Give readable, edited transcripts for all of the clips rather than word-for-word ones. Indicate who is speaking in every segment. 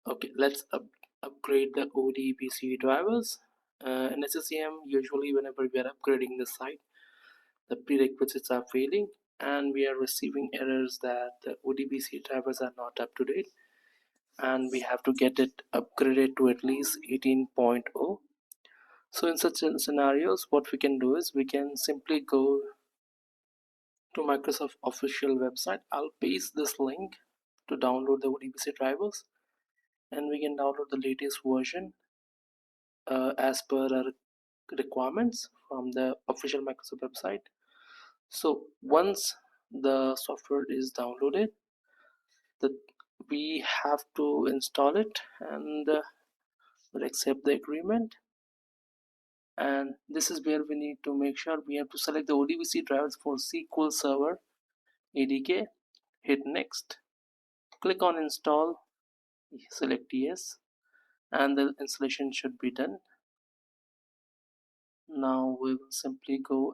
Speaker 1: Okay, let's upgrade the ODBC drivers. In SCCM, usually whenever we are upgrading the site, the prerequisites are failing and we are receiving errors that the ODBC drivers are not up to date, and we have to get it upgraded to at least 18.0. So in such scenarios, what we can do is we can simply go to Microsoft official website. I'll paste this link to download the ODBC drivers, and we can download the latest version as per our requirements from the official Microsoft website. So once the software is downloaded, we have to install it, and we'll accept the agreement. And this is where we need to make sure we have to select the ODBC drivers for SQL Server ADK, hit next, click on install, select yes, and the installation should be done. Now we will simply go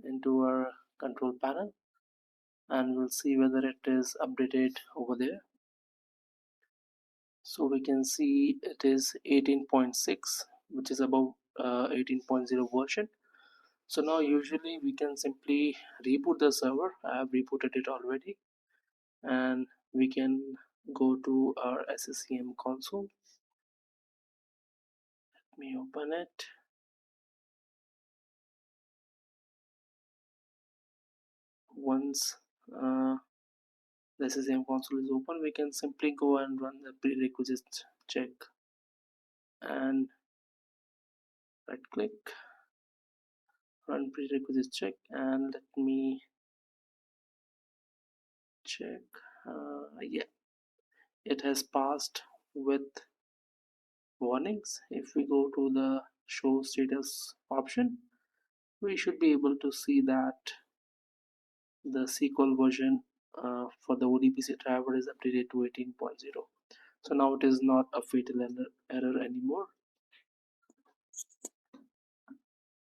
Speaker 1: into our control panel and we'll see whether it is updated over there. So we can see it is 18.6, which is above 18.0 version. So now usually we can simply reboot the server. I have rebooted it already, and we can go to our SCCM console. Let me open it. Once the SCCM console is open, we can simply go and run the prerequisites check, and right click, run prerequisites check, and let me check. Yeah, it has passed with warnings. If we go to the show status option, we should be able to see that the SQL version for the ODBC driver is updated to 18.0. So now it is not a fatal error anymore.